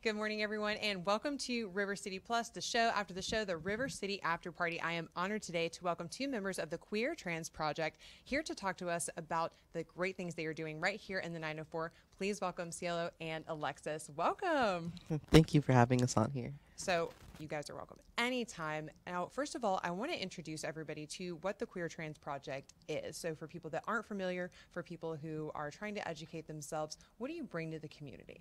Good morning, everyone, and welcome to River City Plus, the show after the show, the River City After Party. I am honored today to welcome two members of the Queer Trans Project here to talk to us about the great things they are doing right here in the 904. Please welcome Cielo and Alexis. Welcome. Thank you for having us on here. So, you guys are welcome anytime. Now, first of all, I want to introduce everybody to what the Queer Trans Project is. So, for people that aren't familiar, for people who are trying to educate themselves, what do you bring to the community?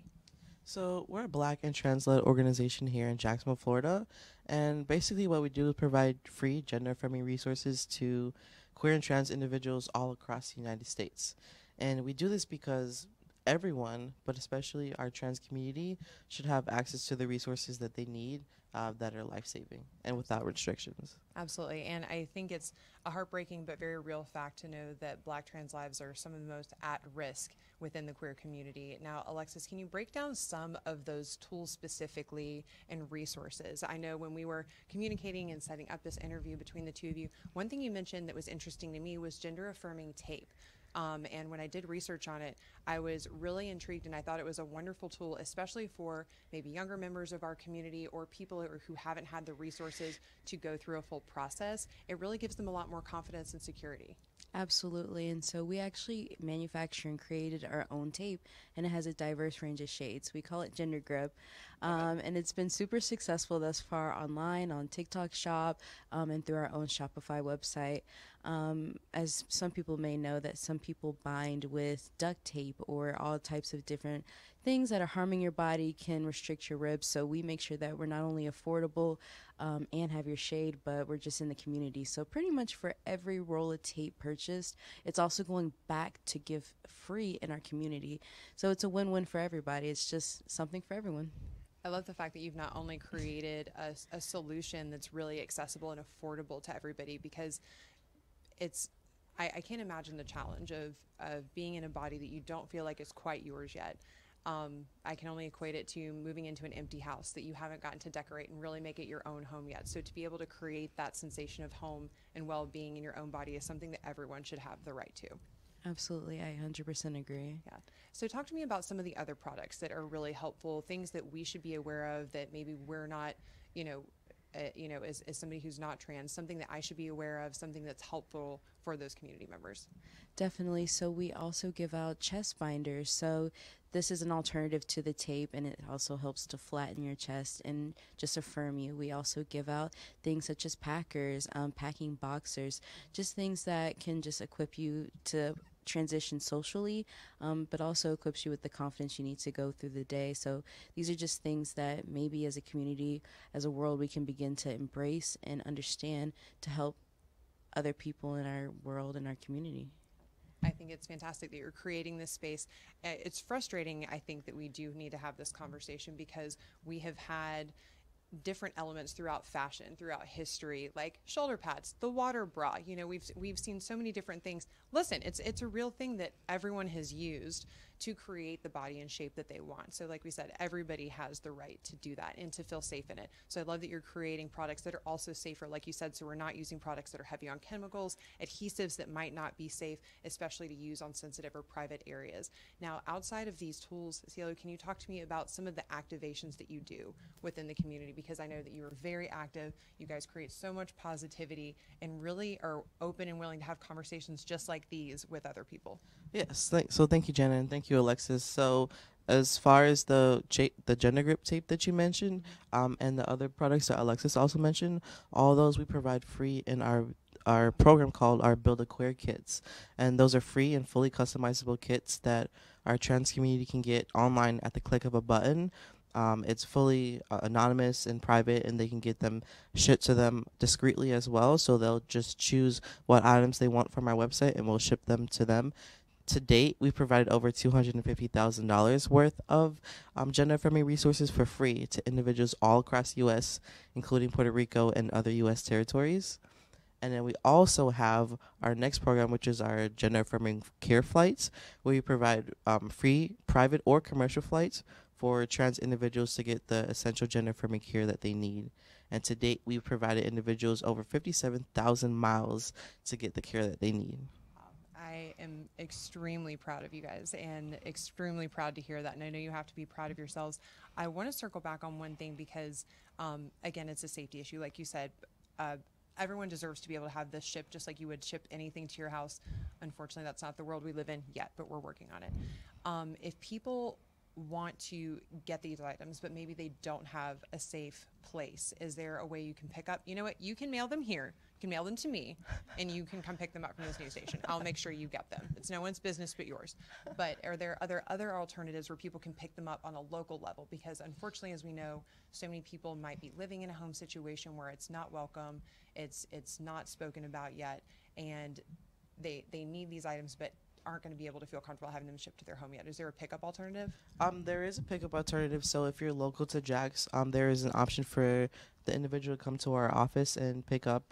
So we're a Black and trans-led organization here in Jacksonville, Florida, and basically what we do is provide free gender-affirming resources to queer and trans individuals all across the United States. And we do this because everyone, but especially our trans community, should have access to the resources that they need that are life-saving and without restrictions. Absolutely. And I think it's a heartbreaking but very real fact to know that Black trans lives are some of the most at risk within the queer community. Now, Alexis, can you break down some of those tools specifically and resources? I know when we were communicating and setting up this interview between the two of you, one thing you mentioned that was interesting to me was gender affirming tape. And when I did research on it, I was really intrigued, and I thought it was a wonderful tool, especially for maybe younger members of our community or people who haven't had the resources to go through a full process. It really gives them a lot more confidence and security. Absolutely. And so we actually manufacture and created our own tape, and it has a diverse range of shades. We call it Gender Grip. And it's been super successful thus far online, on TikTok Shop, and through our own Shopify website. As some people may know, that some people bind with duct tape or all types of different things that are harming your body, can restrict your ribs. So we make sure that we're not only affordable and have your shade, but we're just in the community. So pretty much for every roll of tape purchased, it's also going back to give free in our community. So it's a win-win for everybody. It's just something for everyone. I love the fact that you've not only created a solution that's really accessible and affordable to everybody, because I can't imagine the challenge of being in a body that you don't feel like is quite yours yet. I can only equate it to moving into an empty house that you haven't gotten to decorate and really make it your own home yet. So to be able to create that sensation of home and well-being in your own body is something that everyone should have the right to. Absolutely. I 100% agree. Yeah. So talk to me about some of the other products that are really helpful, things that we should be aware of that maybe we're not, as somebody who's not trans, something that I should be aware of, something that's helpful for those community members. Definitely. So we also give out chest binders. So this is an alternative to the tape, and it also helps to flatten your chest and just affirm you. We also give out things such as packers, packing boxers, just things that can just equip you to transition socially, but also equips you with the confidence you need to go through the day. So these are just things that maybe as a community, as a world, we can begin to embrace and understand to help other people in our world and our community. I think it's fantastic that you're creating this space. It's frustrating, I think, that we do need to have this conversation because we have had different elements throughout fashion, throughout history, like shoulder pads, the water bra. We've seen so many different things. Listen, it's a real thing that everyone has used to create the body and shape that they want. So like we said, everybody has the right to do that and to feel safe in it. So I love that you're creating products that are also safer, like you said, so we're not using products that are heavy on chemicals, adhesives that might not be safe, especially to use on sensitive or private areas. Now, outside of these tools, Cielo, can you talk to me about some of the activations that you do within the community? Because I know that you are very active. You guys create so much positivity and really are open and willing to have conversations just like these with other people. Yes, thank you, Jenna, and thank you, Alexis. So as far as the gender grip tape that you mentioned, and the other products that Alexis also mentioned, all those we provide free in our program called our Build a Queer kits. And those are free and fully customizable kits that our trans community can get online at the click of a button. It's fully anonymous and private, and they can get them shipped to them discreetly as well. So they'll just choose what items they want from our website, and we'll ship them to them. To date, we've provided over $250,000 worth of gender-affirming resources for free to individuals all across the U.S., including Puerto Rico and other U.S. territories. And then we also have our next program, which is our gender-affirming care flights, where we provide free private or commercial flights for trans individuals to get the essential gender-affirming care that they need. And to date, we've provided individuals over 57,000 miles to get the care that they need. I am extremely proud of you guys and extremely proud to hear that. And I know you have to be proud of yourselves. I want to circle back on one thing because, again, it's a safety issue. Like you said, uh, everyone deserves to be able to have this shipped just like you would ship anything to your house. Unfortunately, that's not the world we live in yet, but we're working on it. If people want to get these items, but maybe they don't have a safe place, is there a way you can pick up? You know what? You can mail them here. You can mail them to me, and you can come pick them up from this news station. I'll make sure you get them. It's no one's business but yours. But are there other alternatives where people can pick them up on a local level? Because unfortunately, as we know, so many people might be living in a home situation where it's not welcome, it's not spoken about yet, and they need these items, but aren't going to be able to feel comfortable having them shipped to their home yet. Is there a pickup alternative? There is a pickup alternative. So if you're local to Jax, there is an option for the individual to come to our office and pick up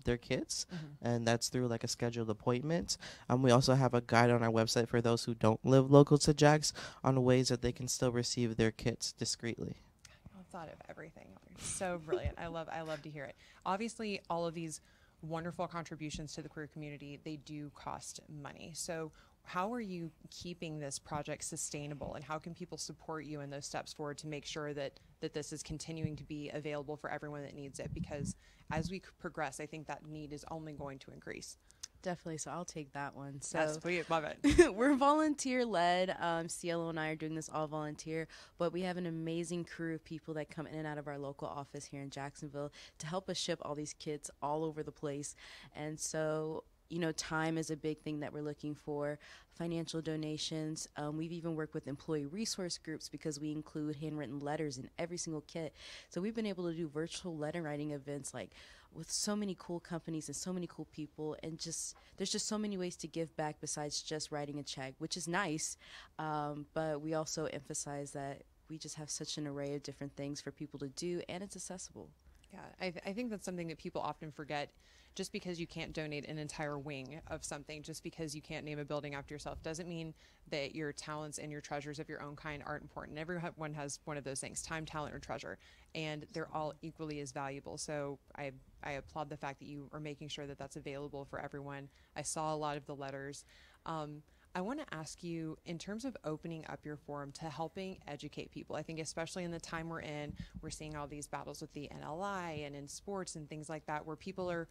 their kits, and that's through like a scheduled appointment. We also have a guide on our website for those who don't live local to Jax on ways that they can still receive their kits discreetly. I thought of everything. So brilliant. I love to hear it. Obviously, all of these wonderful contributions to the queer community, they do cost money. So how are you keeping this project sustainable, and how can people support you in those steps forward to make sure that this is continuing to be available for everyone that needs it? Because as we progress, I think that need is only going to increase. Definitely. So I'll take that one. So That's sweet. Love it. we're volunteer led. Cielo and I are doing this all volunteer, but we have an amazing crew of people that come in and out of our local office here in Jacksonville to help us ship all these kits all over the place. And so, you know, time is a big thing that we're looking for. Financial donations. We've even worked with employee resource groups because we include handwritten letters in every single kit. So we've been able to do virtual letter writing events like with so many cool companies and so many cool people, and just there's just so many ways to give back besides just writing a check, which is nice, but we also emphasize that we just have such an array of different things for people to do, and it's accessible. Yeah, I think that's something that people often forget. Just because you can't donate an entire wing of something, just because you can't name a building after yourself, doesn't mean that your talents and your treasures of your own kind aren't important. Everyone has one of those things: time, talent, or treasure, and they're all equally as valuable. So I applaud the fact that you are making sure that that's available for everyone. I saw a lot of the letters. I want to ask you, in terms of opening up your forum to helping educate people, I think especially in the time we're in, we're seeing all these battles with the NLI and in sports and things like that, where people are,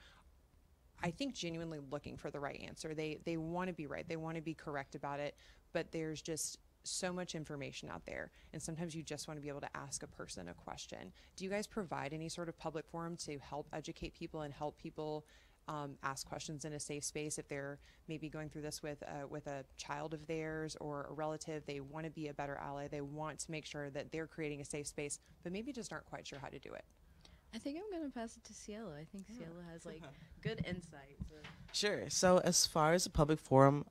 I think, genuinely looking for the right answer. They want to be right. They want to be correct about it, but there's just so much information out there, and sometimes you just want to be able to ask a person a question. Do you guys provide any sort of public forum to help educate people and help people ask questions in a safe space if they're maybe going through this with a child of theirs or a relative? They want to be a better ally. They want to make sure that they're creating a safe space, but maybe just aren't quite sure how to do it. I think I'm going to pass it to Cielo. I think Cielo has like good insight. So. Sure. So as far as the public forum,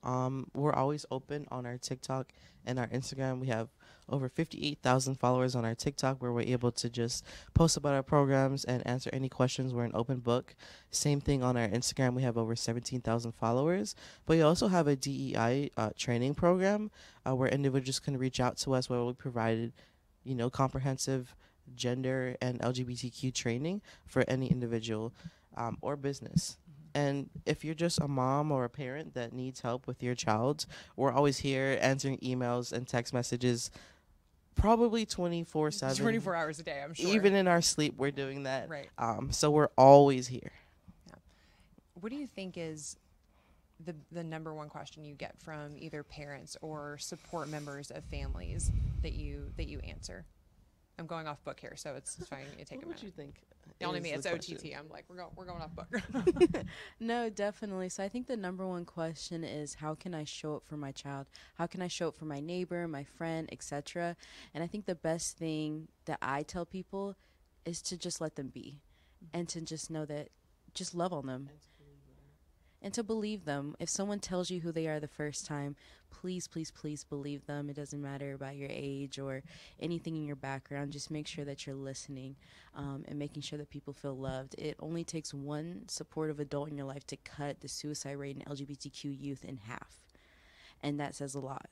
we're always open on our TikTok and our Instagram. We have over 58,000 followers on our TikTok, where we're able to just post about our programs and answer any questions. We're an open book. Same thing on our Instagram. We have over 17,000 followers. But we also have a DEI training program where individuals can reach out to us, where we provided, comprehensive gender and LGBTQ training for any individual or business. And if you're just a mom or a parent that needs help with your child, we're always here answering emails and text messages, probably 24/7. 24 hours a day, I'm sure. Even in our sleep, we're doing that. Right. So we're always here. Yeah. What do you think is the number one question you get from either parents or support members of families that you answer? I'm going off book here, so it's fine. You take a minute. What would you think? Only me. It's question? OTT. I'm like, we're going off book. No, definitely. So I think the number one question is, how can I show up for my child? How can I show up for my neighbor, my friend, etc.? And I think the best thing that I tell people is to just let them be, and to just know that, just love on them. And to believe them. If someone tells you who they are the first time, please, please, please believe them. It doesn't matter about your age or anything in your background. Just make sure that you're listening and making sure that people feel loved. It only takes one supportive adult in your life to cut the suicide rate in LGBTQ youth in half. And that says a lot.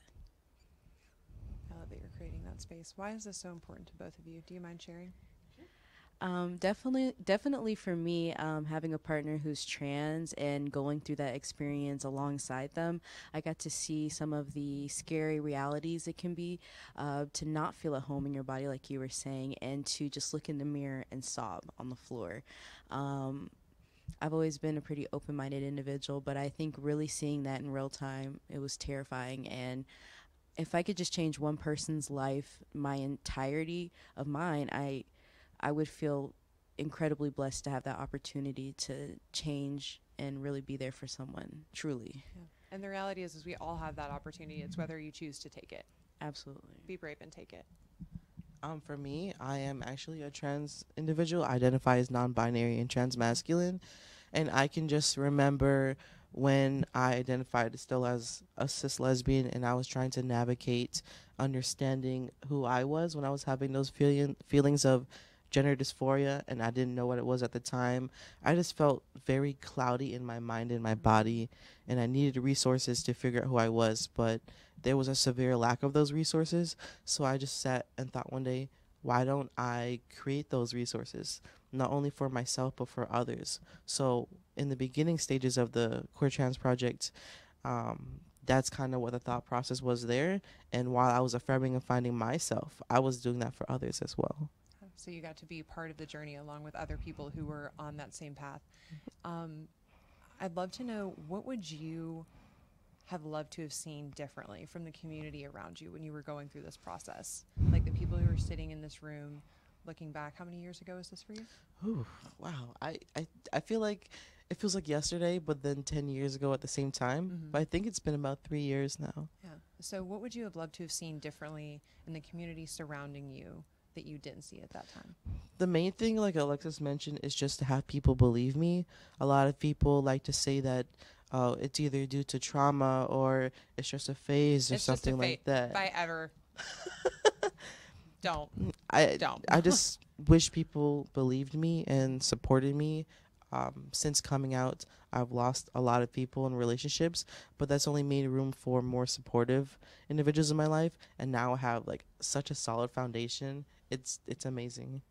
I love that you're creating that space. Why is this so important to both of you? Do you mind sharing? Definitely for me, having a partner who's trans and going through that experience alongside them, I got to see some of the scary realities it can be to not feel at home in your body, like you were saying, and to just look in the mirror and sob on the floor. Um, I've always been a pretty open minded individual, but I think really seeing that in real time, it was terrifying. And if I could just change one person's life, my entirety of mine, I would feel incredibly blessed to have that opportunity to change and really be there for someone, truly. Yeah. And the reality is we all have that opportunity. It's whether you choose to take it. Absolutely. Be brave and take it. For me, I am actually a trans individual. I identify as non-binary and trans-masculine, and I can just remember when I identified still as a cis lesbian, and I was trying to navigate understanding who I was when I was having those feelings of gender dysphoria, and I didn't know what it was at the time. I just felt very cloudy in my mind and my body, and I needed resources to figure out who I was, but there was a severe lack of those resources. So I just sat and thought one day, why don't I create those resources, not only for myself but for others? So in the beginning stages of the Queer Trans Project, that's kind of what the thought process was there. And while I was affirming and finding myself, I was doing that for others as well. So you got to be part of the journey along with other people who were on that same path. I'd love to know, what would you have loved to have seen differently from the community around you when you were going through this process? Like the people who were sitting in this room, looking back, how many years ago was this for you? Ooh, wow. I feel like it feels like yesterday, but then 10 years ago at the same time. Mm-hmm. But I think it's been about 3 years now. Yeah. So what would you have loved to have seen differently in the community surrounding you that you didn't see at that time? The main thing, like Alexis mentioned, is just to have people believe me. A lot of people like to say that it's either due to trauma or it's just a phase or It's just a something like that. If I ever don't. I just wish people believed me and supported me. Since coming out, I've lost a lot of people in relationships, but that's only made room for more supportive individuals in my life. And now I have like such a solid foundation. It's amazing.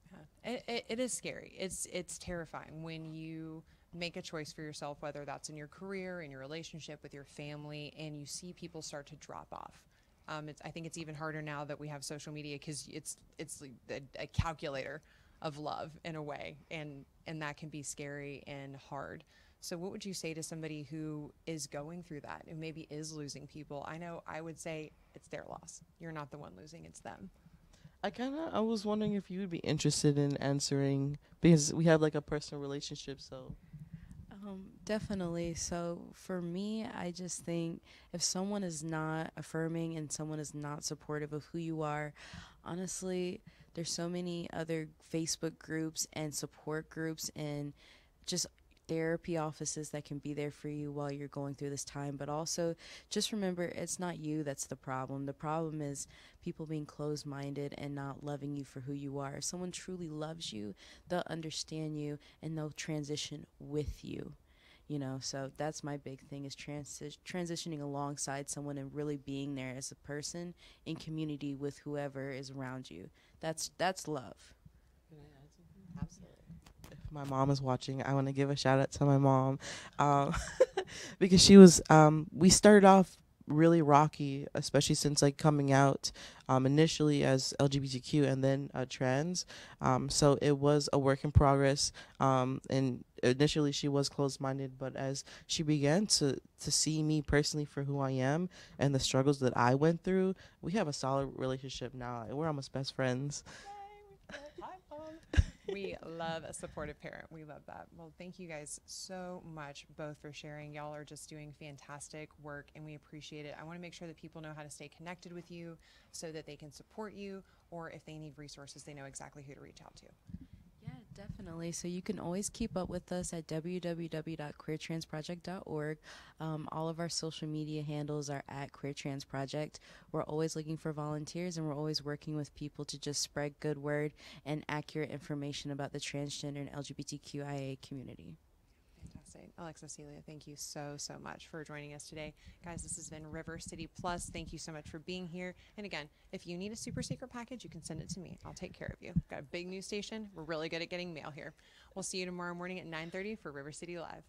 Yeah. It is scary. It's terrifying when you make a choice for yourself, whether that's in your career, in your relationship with your family, and you see people start to drop off. I think it's even harder now that we have social media, because it's like a calculator of love in a way, and that can be scary and hard. So what would you say to somebody who is going through that and maybe is losing people? I know I would say it's their loss. You're not the one losing, it's them. I was wondering if you would be interested in answering, because we have like a personal relationship, so. Definitely. So for me, I just think if someone is not affirming and someone is not supportive of who you are, honestly, there's so many other Facebook groups and support groups and just therapy offices that can be there for you while you're going through this time. But also just remember, it's not you that's the problem. The problem is people being closed-minded and not loving you for who you are. If someone truly loves you, they'll understand you and they'll transition with you. You know, so that's my big thing, is transitioning alongside someone and really being there as a person in community with whoever is around you. That's love. Can I add something? Absolutely. If my mom is watching, I want to give a shout out to my mom, because she was. We started off really rocky, especially since like coming out initially as LGBTQ and then trans. So it was a work in progress. And initially she was closed-minded, but as she began to see me personally for who I am and the struggles that I went through, we have a solid relationship now. We're almost best friends. We love a supportive parent. We love that. Well, thank you guys so much both for sharing. Y'all are just doing fantastic work and we appreciate it. I want to make sure that people know how to stay connected with you so that they can support you, or if they need resources, they know exactly who to reach out to. Yeah, definitely. So you can always keep up with us at www.queertransproject.org. All of our social media handles are at Queer Trans Project. We're always looking for volunteers, and we're always working with people to just spread good word and accurate information about the transgender and LGBTQIA community. Fantastic. Fantastic. Alexa, Celia, thank you so much for joining us today. Guys, this has been River City Plus. Thank you so much for being here. And again, if you need a super secret package, you can send it to me. I'll take care of you. Got a big news station. We're really good at getting mail here. We'll see you tomorrow morning at 9:30 for River City Live.